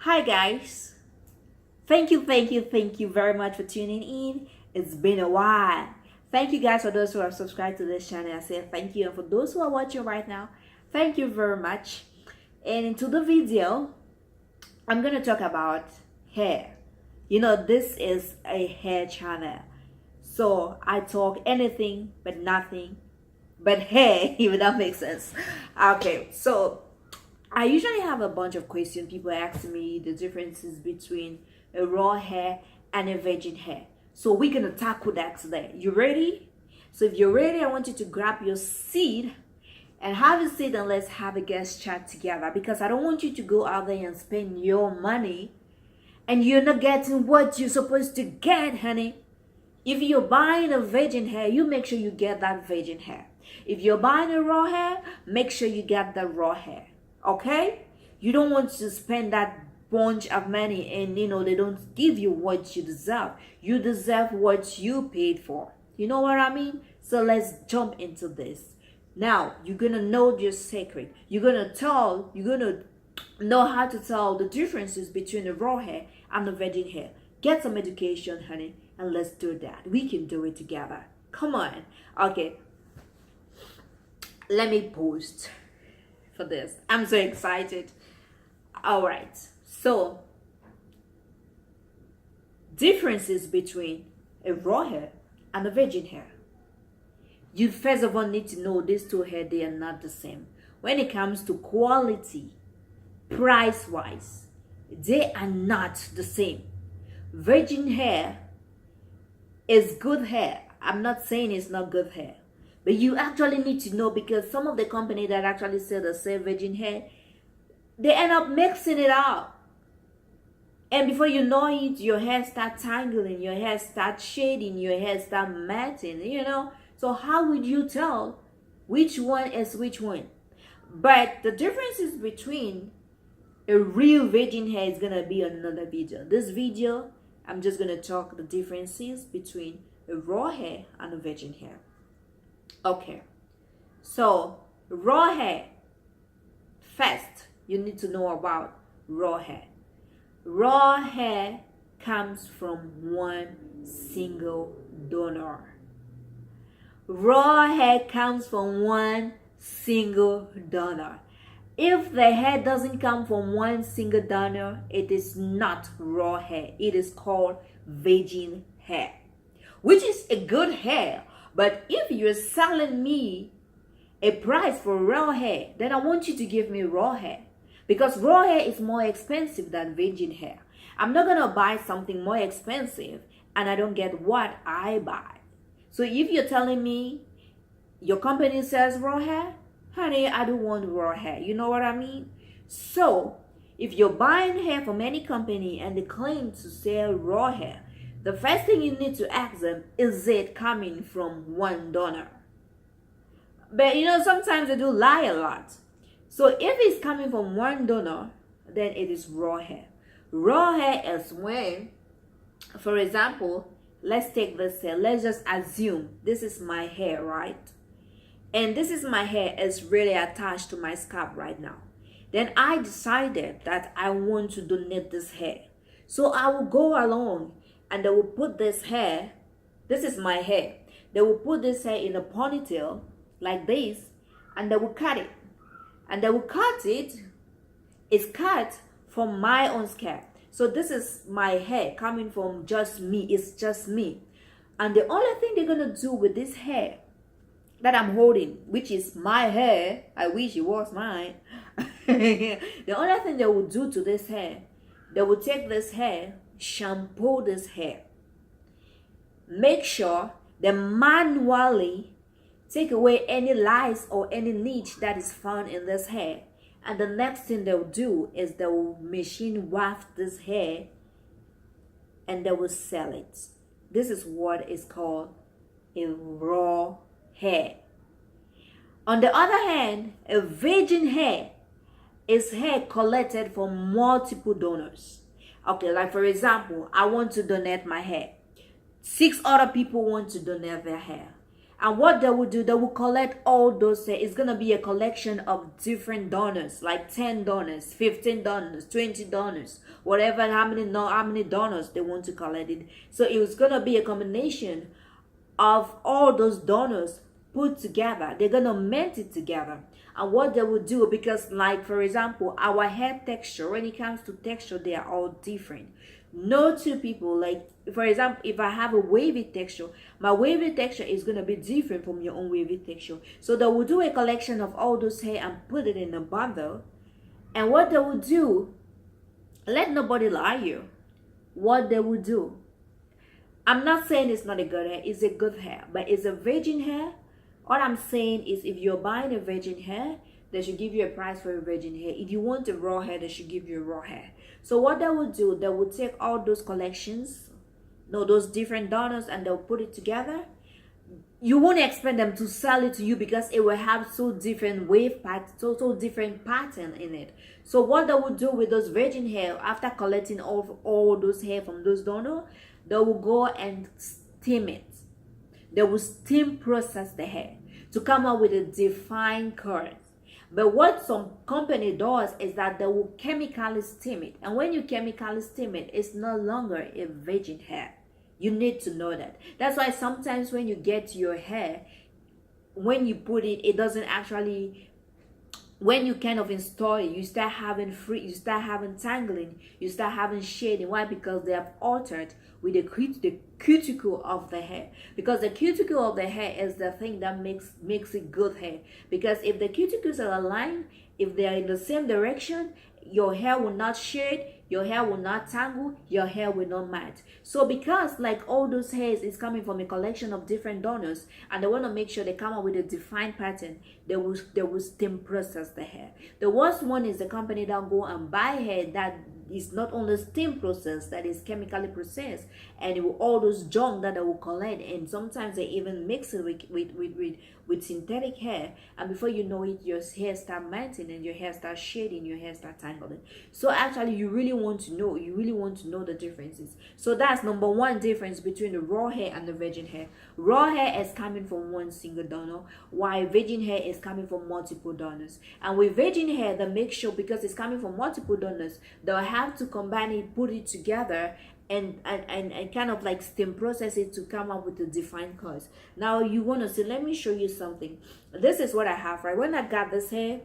Hi guys. Thank you very much for tuning in. It's been a while. Thank you guys for those who have subscribed to this channel. I say thank you. And for those who are watching right now, thank you very much. And into the video, I'm gonna talk about hair. This is a hair channel. So I talk anything but nothing but hair, if that makes sense. Okay, so I usually have a bunch of questions. People ask me the differences between a raw hair and a virgin hair. So we're gonna tackle that today. You ready? So if you're ready, I want you to grab your seat and have a seat and let's have a guest chat together, because I don't want you to go out there and spend your money and you're not getting what you're supposed to get, honey. If you're buying a virgin hair, you make sure you get that virgin hair. If you're buying a raw hair, make sure you get the raw hair. Okay? You don't want to spend that bunch of money and they don't give you what you deserve. You deserve what you paid for. You know what I mean? So let's jump into this. Now, you're gonna know your secret. You're gonna know how to tell the differences between the raw hair and the virgin hair. Get some education, honey, and let's do that. We can do it together. Come on. Okay. Let me post for this. I'm so excited. All right. So, differences between a raw hair and a virgin hair. You first of all need to know these two hair, they are not the same. When it comes to quality, price-wise, they are not the same. Virgin hair is good hair. I'm not saying it's not good hair. But you actually need to know, because some of the company that actually sell the same virgin hair, they end up mixing it up. And before you know it, your hair start tangling, your hair start shading, your hair start matting, So how would you tell which one is which one? But the differences between a real virgin hair is going to be another video. This video, I'm just going to talk the differences between a raw hair and a virgin hair. Okay, so raw hair. First, you need to know about raw hair. Raw hair comes from one single donor. Raw hair comes from one single donor. If the hair doesn't come from one single donor, it is not raw hair. It is called virgin hair, which is a good hair. But if you're selling me a price for raw hair, then I want you to give me raw hair, because raw hair is more expensive than virgin hair. I'm not going to buy something more expensive and I don't get what I buy. So if you're telling me your company sells raw hair, honey, I don't want raw hair. You know what I mean? So if you're buying hair from any company and they claim to sell raw hair, the first thing you need to ask them, is it coming from one donor? But sometimes they do lie a lot. So if it's coming from one donor, then it is raw hair. Raw hair is when, for example, let's take this hair. Let's just assume this is my hair, right? And this is my hair. It's really attached to my scalp right now. Then I decided that I want to donate this hair. So I will go along and they will put this hair, this is my hair, they will put this hair in a ponytail like this, and they will cut it. And they will cut it, it's cut from my own scalp. So this is my hair coming from just me, it's just me. And the only thing they're gonna do with this hair that I'm holding, which is my hair, I wish it was mine. The only thing they will do to this hair, they will take this hair, shampoo this hair, make sure they manually take away any lice or any leech that is found in this hair. And the next thing they'll do is they will machine waft this hair and they will sell it. This is what is called a raw hair. On the other hand, a virgin hair is hair collected from multiple donors. Okay, like for example, I want to donate my hair. 6 other people want to donate their hair. And what they will do, they will collect all those hair. It's gonna be a collection of different donors, like 10 donors, 15 donors, 20 donors, whatever, how many donors they want to collect it. So it was gonna be a combination of all those donors put together. They're gonna melt it together. And what they will do, because like for example, our hair texture, when it comes to texture, they are all different. No two people, like for example, if I have a wavy texture, my wavy texture is going to be different from your own wavy texture. So they will do a collection of all those hair and put it in a bundle. And what they will do, let nobody lie you, what they will do, I'm not saying it's not a good hair, it's a good hair, but it's a virgin hair. What I'm saying is, if you're buying a virgin hair, they should give you a price for a virgin hair. If you want a raw hair, they should give you a raw hair. So what they will do, they will take all those collections, those different donors, and they'll put it together. You won't expect them to sell it to you because it will have so different wave pattern, so different pattern in it. So what they will do with those virgin hair, after collecting all those hair from those donors, they will go and steam it. They will steam process the hair to come up with a defined curl. But what some company does is that they will chemically steam it. And when you chemically steam it, it's no longer a virgin hair. You need to know that. That's why sometimes when you get your hair, when you put it, it doesn't actually, when you kind of install it, you start having you start having tangling, you start having shading. Why? Because they have altered with the cuticle of the hair. Because the cuticle of the hair is the thing that makes it good hair. Because if the cuticles are aligned, if they are in the same direction, your hair will not shade, your hair will not tangle, your hair will not mat. So because like all those hairs is coming from a collection of different donors, and they want to make sure they come up with a defined pattern, they will steam process the hair. The worst one is the company that go and buy hair that is not only steam processed, that is chemically processed, and it will, all those junk that they will collect, and sometimes they even mix it with synthetic hair, and before you know it, your hair start matting and your hair starts shading, your hair start tangling. So actually you really want to know the differences. So that's number one difference between the raw hair and the virgin hair. Raw hair is coming from one single donor, while virgin hair is coming from multiple donors. And with virgin hair, they make sure, because it's coming from multiple donors, they'll have to combine it, put it together, and kind of like steam process it to come up with the defined curls. Now you want to see, let me show you something. This is what I have, right? When I got this hair,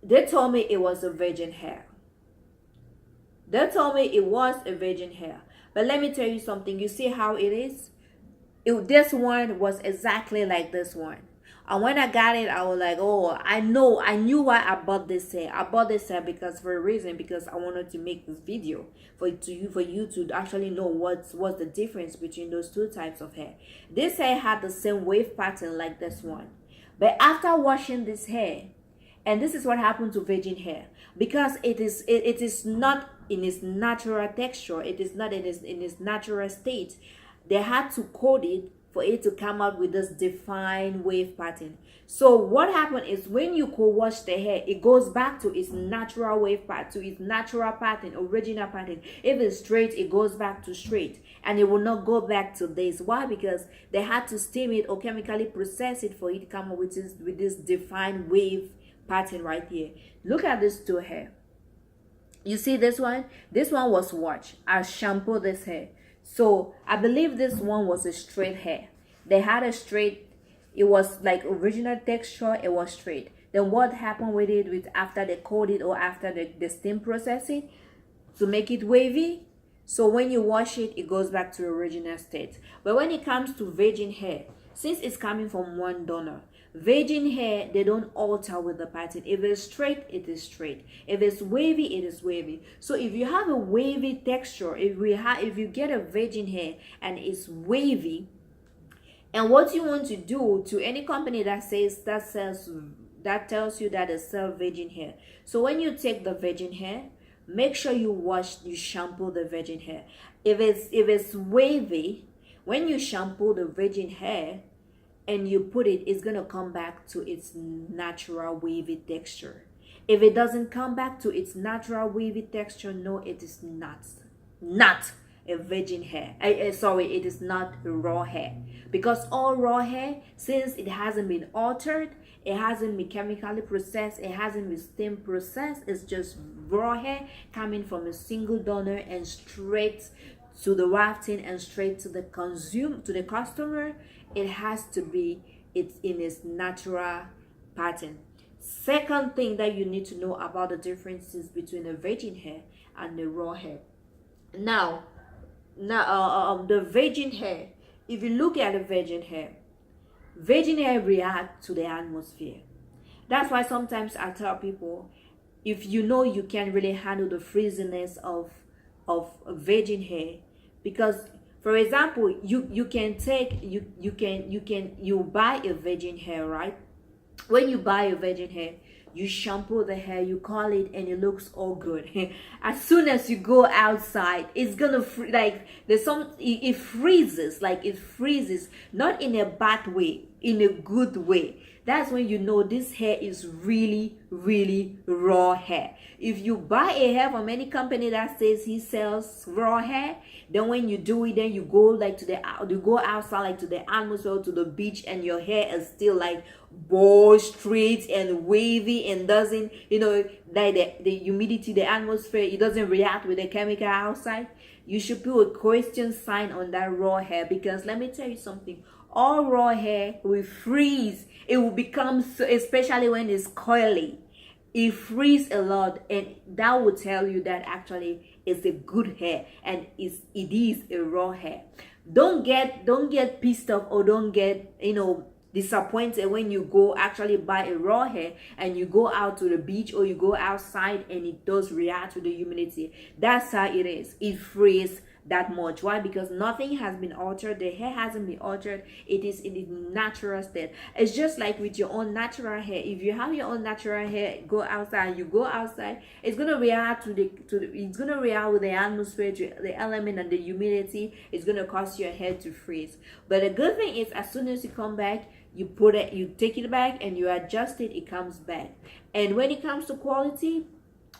they told me it was a virgin hair. They told me it was a virgin hair. But let me tell you something. You see how it is? This one was exactly like this one. And when I got it, I was like, oh, I knew why I bought this hair. I bought this hair because for a reason, because I wanted to make this video for you to actually know what's the difference between those two types of hair. This hair had the same wave pattern like this one. But after washing this hair, and this is what happened to virgin hair, because it is not in its natural texture, it is not in its natural state. They had to coat it for it to come out with this defined wave pattern. So what happened is, when you co-wash the hair, it goes back to its natural wave pattern, to its natural pattern, original pattern. If it's straight, it goes back to straight, and it will not go back to this. Why? Because they had to steam it or chemically process it for it to come up with this defined wave pattern right here. Look at this two hair. You see this one? This one was washed. I shampooed this hair. So I believe this one was a straight hair. They had a straight, it was like original texture, it was straight. Then what happened with it after they coated or after the steam processing to make it wavy? So when you wash it, it goes back to original state. But when it comes to virgin hair, since it's coming from one donor, virgin hair, they don't alter with the pattern. If it's straight, it is straight. If it's wavy, it is wavy. So if you have a wavy texture, if you get a virgin hair and it's wavy, and what you want to do to any company that tells you that they sell virgin hair, so when you take the virgin hair, make sure you shampoo the virgin hair. If it's wavy, when you shampoo the virgin hair and you put it, it's gonna come back to its natural wavy texture. If it doesn't come back to its natural wavy texture, no, it is not a virgin hair. Sorry, it is not raw hair, because all raw hair, since it hasn't been altered, it hasn't been chemically processed, it hasn't been steam processed, it's just raw hair coming from a single donor and straight to the wafting and straight to the customer. It has to be it's in its natural pattern. Second thing that you need to know about the differences between a virgin hair and the raw hair. Now, the virgin hair, if you look at the virgin hair react to the atmosphere. That's why sometimes I tell people, if you know you can really handle the frizziness of virgin hair, because for example, you buy a virgin hair, right? When you buy a virgin hair, you shampoo the hair, you curl it, and it looks all good. As soon as you go outside, it's gonna it freezes, not in a bad way, in a good way. That's when you know this hair is really, really raw hair. If you buy a hair from any company that says he sells raw hair, then when you do it, then you go you go outside, like to the atmosphere, to the beach, and your hair is still like bald, straight and wavy, and doesn't, like the humidity, the atmosphere, it doesn't react with the chemical outside. You should put a question sign on that raw hair, because let me tell you something, all raw hair will freeze. It will become especially when it's coily, it freezes a lot, and that will tell you that actually it's a good hair, and it is a raw hair. Don't get pissed off, or don't get disappointed when you go actually buy a raw hair and you go out to the beach or you go outside and it does react to the humidity. That's how it is. It freezes that much. Why? Because nothing has been altered. The hair hasn't been altered. It is in its natural state. It's just like with your own natural hair. If you have your own natural hair, go outside, it's gonna react it's gonna react with the atmosphere, to the element and the humidity. It's gonna cause your hair to freeze. But the good thing is, as soon as you come back, you take it back and you adjust it, it comes back. And when it comes to quality,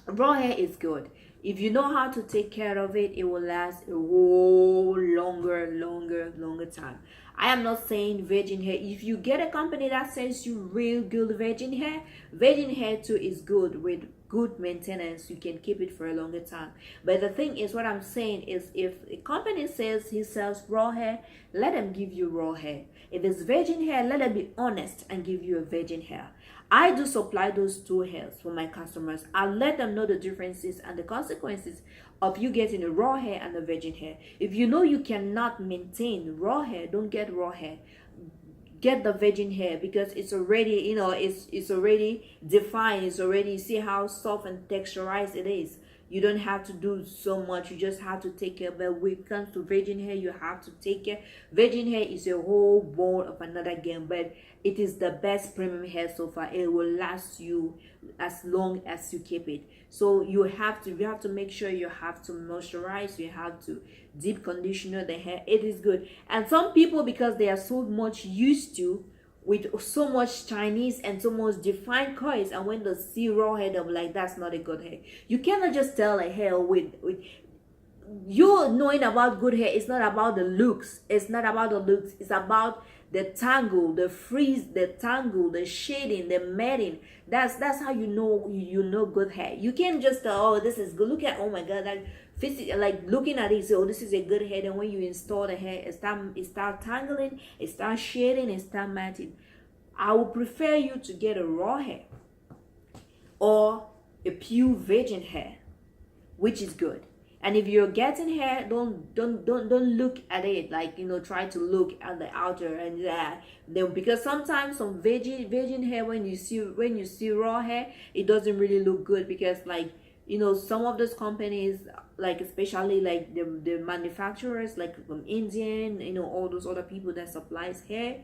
raw hair is good. If you know how to take care of it, it will last a whole longer time. I am not saying virgin hair. If you get a company that says you real good virgin hair too is good. With good maintenance, you can keep it for a longer time. But the thing is, what I'm saying is, if a company says he sells raw hair, let them give you raw hair. If it's virgin hair, let them be honest and give you a virgin hair. I do supply those two hairs for my customers. I let them know the differences and the consequences of you getting a raw hair and a virgin hair. If you know you cannot maintain raw hair, don't get raw hair. Get the virgin hair, because it's already, it's already defined. It's already, see how soft and texturized it is. You don't have to do so much. You just have to take care. But when it comes to virgin hair, you have to take care. Virgin hair is a whole ball of another game, but it is the best premium hair so far. It will last you as long as you keep it. So you have to make sure you have to moisturize. You have to deep conditioner the hair. It is good. And some people, because they are so much used to with so much Chinese and so much defined coils, and when they see raw hair, they'll be like, that's not a good hair. You cannot just tell a hair with you knowing about good hair. It's not about the looks. It's about the tangle, the frizz, the tangle, the shading, the matting. That's how you know good hair. You can't just oh, this is good. Look at, oh my god, like looking at it, say, oh, this is a good hair. And when you install the hair, it start tangling, it start shading, it start matting. I would prefer you to get a raw hair or a pure virgin hair, which is good. And if you're getting hair, don't look at it like, try to look at the outer and because sometimes some virgin hair, when you see raw hair, it doesn't really look good, because some of those companies, like especially like the manufacturers, like from Indian, all those other people that supplies hair,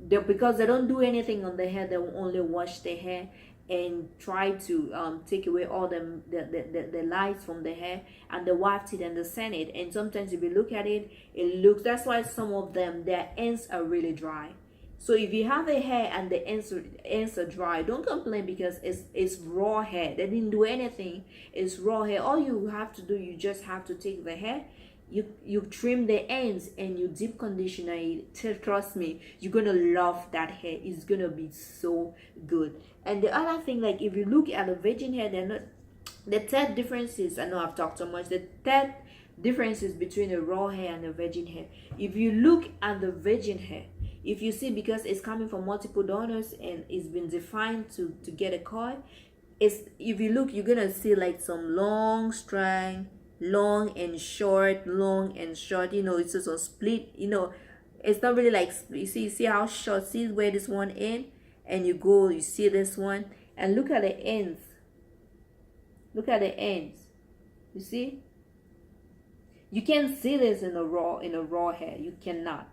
because they don't do anything on the hair, they will only wash the hair and try to take away all the lights from the hair, and the waft it and the sand it. And sometimes if you look at it, that's why some of them, their ends are really dry. So if you have a hair and the ends are dry, don't complain, because it's raw hair. They didn't do anything. It's raw hair. All you have to do, you just have to take the hair, you trim the ends and you deep conditioner it. Trust me, you're gonna love that hair. It's gonna be so good. And the other thing, like if you look at the virgin hair, they're not the third differences. I know I've talked so much. The third differences between the raw hair and the virgin hair. If you look at the virgin hair, if you see, because it's coming from multiple donors and it's been defined to get a coil, it's, if you look, you're gonna see like some long strand, long and short, long and short. You know, it's just a split. You know, it's not really like, you see how short. See where this one end, and you go, you see this one, and look at the ends. Look at the ends. You see? You can't see this in a raw hair. You cannot.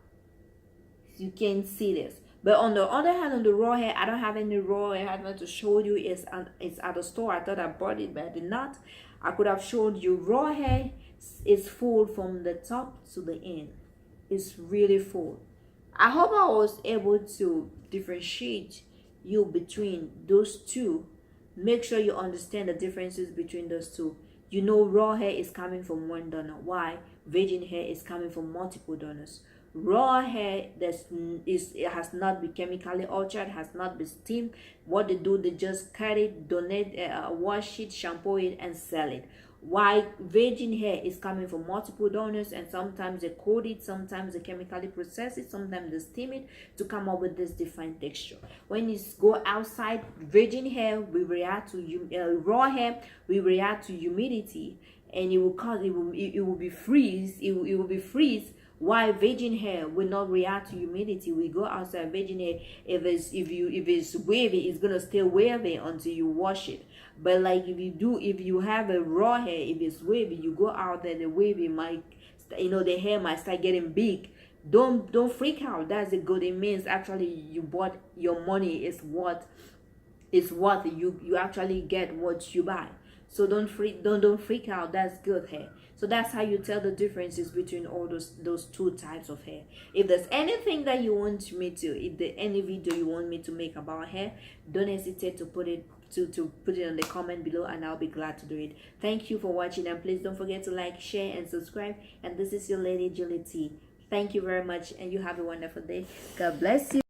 You can't see this. But on the other hand, on the raw hair, I don't have any raw hair. I want to show you. It's at the store. I thought I bought it, but I did not. I could have showed you raw hair is full from the top to the end. It's really full. I hope I was able to differentiate you between those two. Make sure you understand the differences between those two. You know, raw hair is coming from one donor. Why? Virgin hair is coming from multiple donors. Raw hair it has not been chemically altered, has not been steamed. What they do, they just cut it, donate, wash it, shampoo it, and sell it. Why? Virgin hair is coming from multiple donors, and sometimes they coat it, sometimes they chemically process it, sometimes they steam it to come up with this different texture. When you go outside, virgin hair will react to raw hair will react to humidity, and it will cause it will be freeze. It will be freeze. Why? Virgin hair will not react to humidity. We go outside, virgin hair, if it's wavy, it's gonna stay wavy until you wash it. But like if you have a raw hair, if it's wavy, you go out there, the wavy might, the hair might start getting big. Don't freak out. That's a good. It means actually you bought, your money is what you actually get what you buy. So don't freak out. That's good hair. So that's how you tell the differences between all those two types of hair. If there's anything that you want me to, if there any video you want me to make about hair, don't hesitate to put it in the comment below, and I'll be glad to do it. Thank you for watching, and please don't forget to like, share, and subscribe. And this is your lady Julie T. Thank you very much, and you have a wonderful day. God bless you.